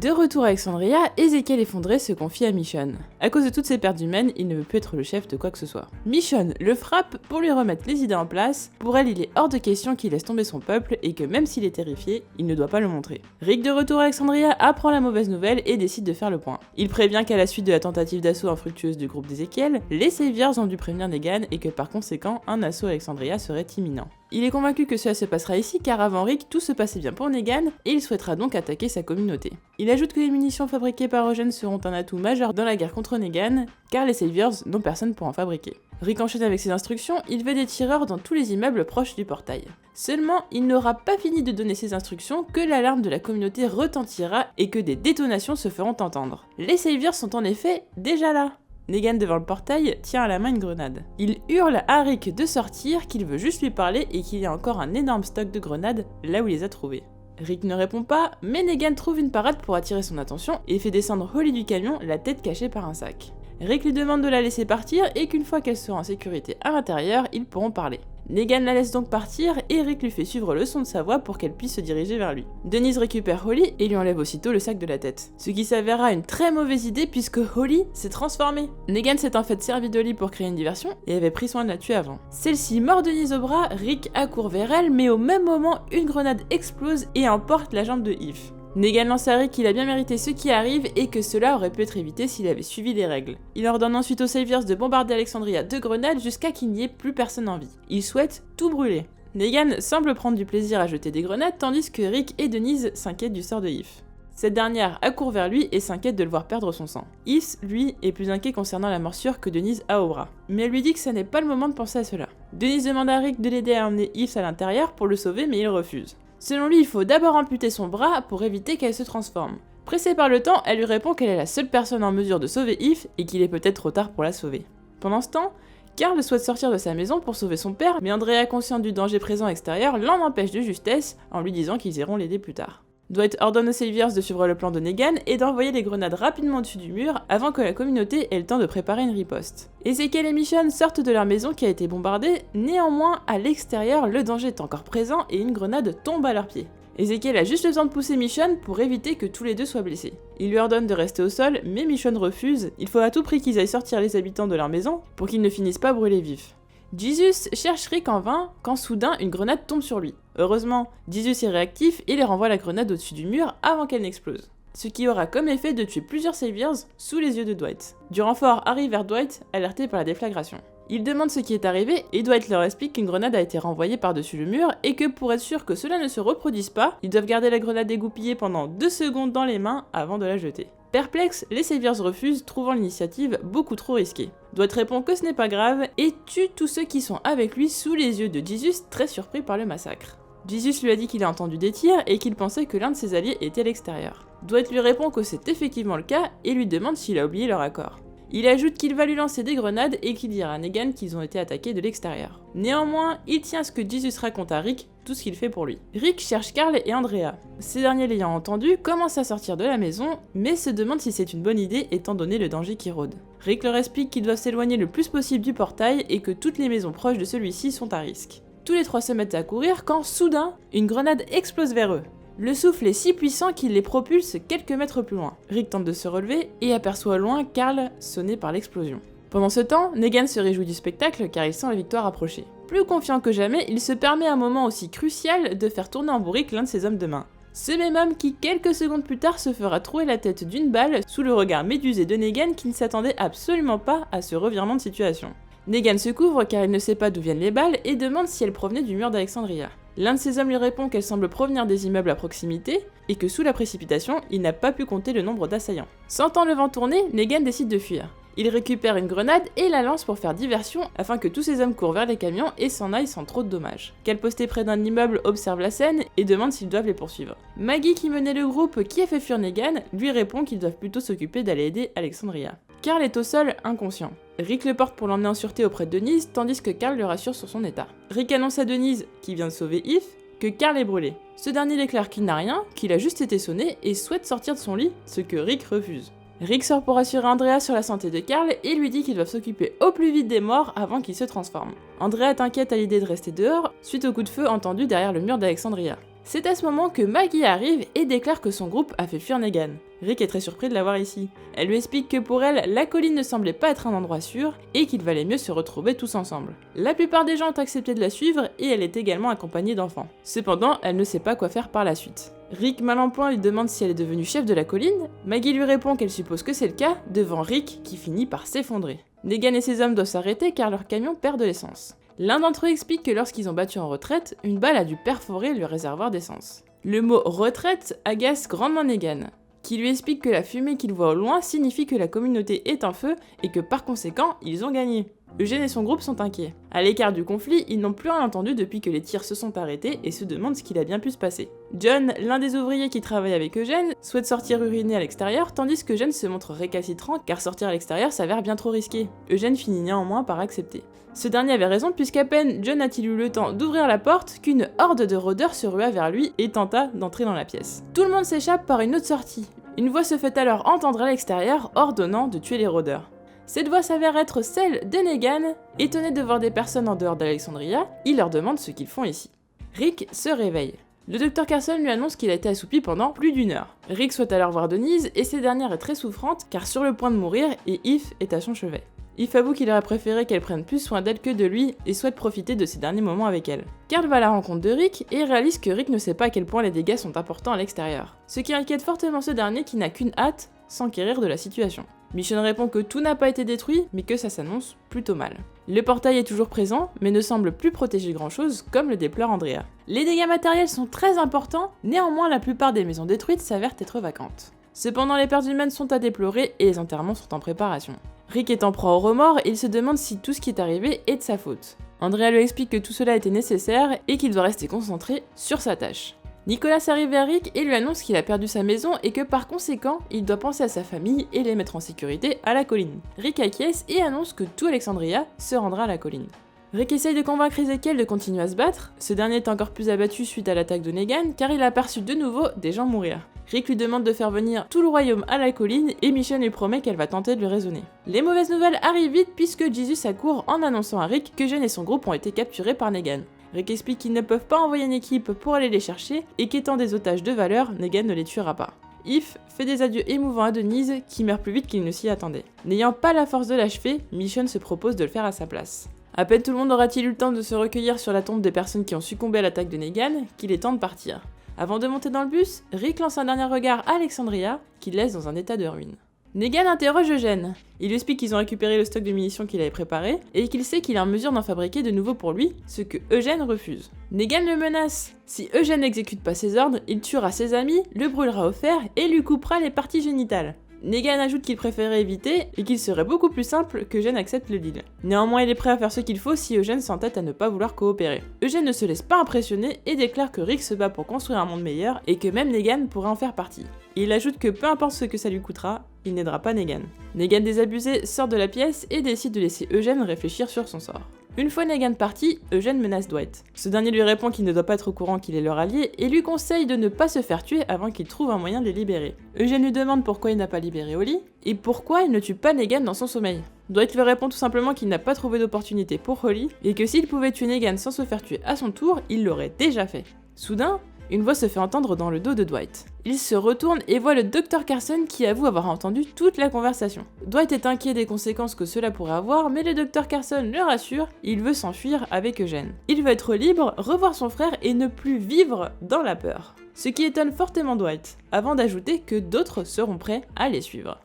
De retour à Alexandria, Ezekiel effondré se confie à Michonne. À cause de toutes ces pertes humaines, il ne veut plus être le chef de quoi que ce soit. Michonne le frappe pour lui remettre les idées en place. Pour elle, il est hors de question qu'il laisse tomber son peuple et que même s'il est terrifié, il ne doit pas le montrer. Rick de retour à Alexandria apprend la mauvaise nouvelle et décide de faire le point. Il prévient qu'à la suite de la tentative d'assaut infructueuse du groupe d'Ezekiel, les Saviors ont dû prévenir Negan et que par conséquent, un assaut à Alexandria serait imminent. Il est convaincu que cela se passera ici car avant Rick, tout se passait bien pour Negan et il souhaitera donc attaquer sa communauté. Il ajoute que les munitions fabriquées par Eugène seront un atout majeur dans la guerre contre Negan car les Saviors n'ont personne pour en fabriquer. Rick enchaîne avec ses instructions, il veut des tireurs dans tous les immeubles proches du portail. Seulement, il n'aura pas fini de donner ses instructions que l'alarme de la communauté retentira et que des détonations se feront entendre. Les Saviors sont en effet déjà là. Negan devant le portail tient à la main une grenade. Il hurle à Rick de sortir, qu'il veut juste lui parler et qu'il y a encore un énorme stock de grenades là où il les a trouvées. Rick ne répond pas, mais Negan trouve une parade pour attirer son attention et fait descendre Holly du camion, la tête cachée par un sac. Rick lui demande de la laisser partir et qu'une fois qu'elle sera en sécurité à l'intérieur, ils pourront parler. Negan la laisse donc partir et Rick lui fait suivre le son de sa voix pour qu'elle puisse se diriger vers lui. Denise récupère Holly et lui enlève aussitôt le sac de la tête. Ce qui s'avérera une très mauvaise idée puisque Holly s'est transformée. Negan s'est en fait servi d'Holly pour créer une diversion et avait pris soin de la tuer avant. Celle-ci mord Denise au bras, Rick accourt vers elle mais au même moment une grenade explose et emporte la jambe de Eve. Negan lance à Rick qu'il a bien mérité ce qui arrive et que cela aurait pu être évité s'il avait suivi les règles. Il ordonne ensuite aux Saviors de bombarder Alexandria de grenades jusqu'à qu'il n'y ait plus personne en vie. Il souhaite tout brûler. Negan semble prendre du plaisir à jeter des grenades tandis que Rick et Denise s'inquiètent du sort de Eve. Cette dernière accourt vers lui et s'inquiète de le voir perdre son sang. Eve, lui, est plus inquiet concernant la morsure que Denise a au bras. Mais elle lui dit que ça n'est pas le moment de penser à cela. Denise demande à Rick de l'aider à emmener Eve à l'intérieur pour le sauver mais il refuse. Selon lui, il faut d'abord amputer son bras pour éviter qu'elle se transforme. Pressée par le temps, elle lui répond qu'elle est la seule personne en mesure de sauver Eve et qu'il est peut-être trop tard pour la sauver. Pendant ce temps, Carl souhaite sortir de sa maison pour sauver son père, mais Andrea, conscient du danger présent extérieur, l'en empêche de justesse en lui disant qu'ils iront l'aider plus tard. Dwight ordonne aux Saviors de suivre le plan de Negan et d'envoyer les grenades rapidement au-dessus du mur avant que la communauté ait le temps de préparer une riposte. Ezekiel et Michonne sortent de leur maison qui a été bombardée, néanmoins à l'extérieur le danger est encore présent et une grenade tombe à leurs pieds. Ezekiel a juste le temps de pousser Michonne pour éviter que tous les deux soient blessés. Il lui ordonne de rester au sol, mais Michonne refuse, il faut à tout prix qu'ils aillent sortir les habitants de leur maison pour qu'ils ne finissent pas brûlés vifs. Jesus cherche Rick en vain quand soudain une grenade tombe sur lui. Heureusement, Jesus est réactif et les renvoie la grenade au-dessus du mur avant qu'elle n'explose. Ce qui aura comme effet de tuer plusieurs Saviors sous les yeux de Dwight. Du renfort arrive vers Dwight, alerté par la déflagration. Il demande ce qui est arrivé et Dwight leur explique qu'une grenade a été renvoyée par-dessus le mur et que pour être sûr que cela ne se reproduise pas, ils doivent garder la grenade dégoupillée pendant 2 secondes dans les mains avant de la jeter. Perplexes, les Saviors refusent, trouvant l'initiative beaucoup trop risquée. Dwight répond que ce n'est pas grave et tue tous ceux qui sont avec lui sous les yeux de Jesus, très surpris par le massacre. Jesus lui a dit qu'il a entendu des tirs et qu'il pensait que l'un de ses alliés était à l'extérieur. Dwight lui répond que c'est effectivement le cas et lui demande s'il a oublié leur accord. Il ajoute qu'il va lui lancer des grenades et qu'il dira à Negan qu'ils ont été attaqués de l'extérieur. Néanmoins, il tient à ce que Jesus raconte à Rick tout ce qu'il fait pour lui. Rick cherche Carl et Andrea. Ces derniers l'ayant entendu commencent à sortir de la maison, mais se demandent si c'est une bonne idée étant donné le danger qui rôde. Rick leur explique qu'ils doivent s'éloigner le plus possible du portail et que toutes les maisons proches de celui-ci sont à risque. Tous les trois se mettent à courir quand soudain, une grenade explose vers eux. Le souffle est si puissant qu'il les propulse quelques mètres plus loin. Rick tente de se relever et aperçoit au loin Carl sonné par l'explosion. Pendant ce temps, Negan se réjouit du spectacle car il sent la victoire approcher. Plus confiant que jamais, il se permet à un moment aussi crucial de faire tourner en bourrique l'un de ses hommes de main. Ce même homme qui, quelques secondes plus tard, se fera trouer la tête d'une balle sous le regard médusé de Negan qui ne s'attendait absolument pas à ce revirement de situation. Negan se couvre car il ne sait pas d'où viennent les balles et demande si elles provenaient du mur d'Alexandria. L'un de ses hommes lui répond qu'elles semblent provenir des immeubles à proximité et que sous la précipitation, il n'a pas pu compter le nombre d'assaillants. Sentant le vent tourner, Negan décide de fuir. Il récupère une grenade et la lance pour faire diversion afin que tous ses hommes courent vers les camions et s'en aillent sans trop de dommages. Cal posté près d'un immeuble observe la scène et demande s'ils doivent les poursuivre. Maggie qui menait le groupe qui a fait fuir Negan lui répond qu'ils doivent plutôt s'occuper d'aller aider Alexandria. Carl est au sol, inconscient. Rick le porte pour l'emmener en sûreté auprès de Denise tandis que Carl le rassure sur son état. Rick annonce à Denise, qui vient de sauver Eve, que Carl est brûlé. Ce dernier déclare qu'il n'a rien, qu'il a juste été sonné et souhaite sortir de son lit, ce que Rick refuse. Rick sort pour rassurer Andrea sur la santé de Carl et lui dit qu'ils doivent s'occuper au plus vite des morts avant qu'ils se transforment. Andrea est inquiète à l'idée de rester dehors suite au coup de feu entendu derrière le mur d'Alexandria. C'est à ce moment que Maggie arrive et déclare que son groupe a fait fuir Negan. Rick est très surpris de la voir ici. Elle lui explique que pour elle, la colline ne semblait pas être un endroit sûr et qu'il valait mieux se retrouver tous ensemble. La plupart des gens ont accepté de la suivre et elle est également accompagnée d'enfants. Cependant, elle ne sait pas quoi faire par la suite. Rick, mal en point, lui demande si elle est devenue chef de la colline. Maggie lui répond qu'elle suppose que c'est le cas, devant Rick qui finit par s'effondrer. Negan et ses hommes doivent s'arrêter car leur camion perd de l'essence. L'un d'entre eux explique que lorsqu'ils ont battu en retraite, une balle a dû perforer le réservoir d'essence. Le mot retraite agace grandement Negan, qui lui explique que la fumée qu'il voit au loin signifie que la communauté est en feu et que par conséquent, ils ont gagné. Eugène et son groupe sont inquiets. À l'écart du conflit, ils n'ont plus rien entendu depuis que les tirs se sont arrêtés et se demandent ce qu'il a bien pu se passer. John, l'un des ouvriers qui travaille avec Eugène, souhaite sortir uriner à l'extérieur tandis que Eugène se montre récalcitrant car sortir à l'extérieur s'avère bien trop risqué. Eugène finit néanmoins par accepter. Ce dernier avait raison puisqu'à peine John a-t-il eu le temps d'ouvrir la porte qu'une horde de rôdeurs se rua vers lui et tenta d'entrer dans la pièce. Tout le monde s'échappe par une autre sortie. Une voix se fait alors entendre à l'extérieur ordonnant de tuer les rôdeurs. Cette voix s'avère être celle de Negan. Étonné de voir des personnes en dehors d'Alexandria, il leur demande ce qu'ils font ici. Rick se réveille. Le Dr Carson lui annonce qu'il a été assoupi pendant plus d'1 heure. Rick souhaite alors voir Denise et cette dernière est très souffrante car sur le point de mourir et If est à son chevet. If avoue qu'il aurait préféré qu'elle prenne plus soin d'elle que de lui et souhaite profiter de ses derniers moments avec elle. Carl va à la rencontre de Rick et réalise que Rick ne sait pas à quel point les dégâts sont importants à l'extérieur. Ce qui inquiète fortement ce dernier qui n'a qu'une hâte, s'enquérir de la situation. Michonne répond que tout n'a pas été détruit, mais que ça s'annonce plutôt mal. Le portail est toujours présent, mais ne semble plus protéger grand chose, comme le déplore Andrea. Les dégâts matériels sont très importants, néanmoins la plupart des maisons détruites s'avèrent être vacantes. Cependant les pertes humaines sont à déplorer et les enterrements sont en préparation. Rick est en proie au remords et il se demande si tout ce qui est arrivé est de sa faute. Andrea lui explique que tout cela était nécessaire et qu'il doit rester concentré sur sa tâche. Nicolas arrive vers Rick et lui annonce qu'il a perdu sa maison et que par conséquent, il doit penser à sa famille et les mettre en sécurité à la colline. Rick acquiesce et annonce que tout Alexandria se rendra à la colline. Rick essaye de convaincre Ezekiel de continuer à se battre, ce dernier est encore plus abattu suite à l'attaque de Negan car il a aperçu de nouveau des gens mourir. Rick lui demande de faire venir tout le royaume à la colline et Michonne lui promet qu'elle va tenter de le raisonner. Les mauvaises nouvelles arrivent vite puisque Jesus accourt en annonçant à Rick que Jen et son groupe ont été capturés par Negan. Rick explique qu'ils ne peuvent pas envoyer une équipe pour aller les chercher et qu'étant des otages de valeur, Negan ne les tuera pas. If fait des adieux émouvants à Denise qui meurt plus vite qu'il ne s'y attendait. N'ayant pas la force de l'achever, Michonne se propose de le faire à sa place. À peine tout le monde aura-t-il eu le temps de se recueillir sur la tombe des personnes qui ont succombé à l'attaque de Negan qu'il est temps de partir. Avant de monter dans le bus, Rick lance un dernier regard à Alexandria qu'il laisse dans un état de ruine. Negan interroge Eugène. Il lui explique qu'ils ont récupéré le stock de munitions qu'il avait préparé et qu'il sait qu'il est en mesure d'en fabriquer de nouveau pour lui, ce que Eugène refuse. Negan le menace. Si Eugène n'exécute pas ses ordres, il tuera ses amis, le brûlera au fer et lui coupera les parties génitales. Negan ajoute qu'il préférait éviter et qu'il serait beaucoup plus simple que Eugène accepte le deal. Néanmoins, il est prêt à faire ce qu'il faut si Eugène s'entête à ne pas vouloir coopérer. Eugène ne se laisse pas impressionner et déclare que Rick se bat pour construire un monde meilleur et que même Negan pourrait en faire partie. Il ajoute que peu importe ce que ça lui coûtera, il n'aidera pas Negan. Negan désabusé sort de la pièce et décide de laisser Eugène réfléchir sur son sort. Une fois Negan parti, Eugène menace Dwight. Ce dernier lui répond qu'il ne doit pas être au courant qu'il est leur allié et lui conseille de ne pas se faire tuer avant qu'il trouve un moyen de les libérer. Eugène lui demande pourquoi il n'a pas libéré Holly et pourquoi il ne tue pas Negan dans son sommeil. Dwight lui répond tout simplement qu'il n'a pas trouvé d'opportunité pour Holly et que s'il pouvait tuer Negan sans se faire tuer à son tour, il l'aurait déjà fait. Soudain, une voix se fait entendre dans le dos de Dwight. Il se retourne et voit le Dr Carson qui avoue avoir entendu toute la conversation. Dwight est inquiet des conséquences que cela pourrait avoir, mais le Dr Carson le rassure, il veut s'enfuir avec Eugène. Il veut être libre, revoir son frère et ne plus vivre dans la peur. Ce qui étonne fortement Dwight, avant d'ajouter que d'autres seront prêts à les suivre.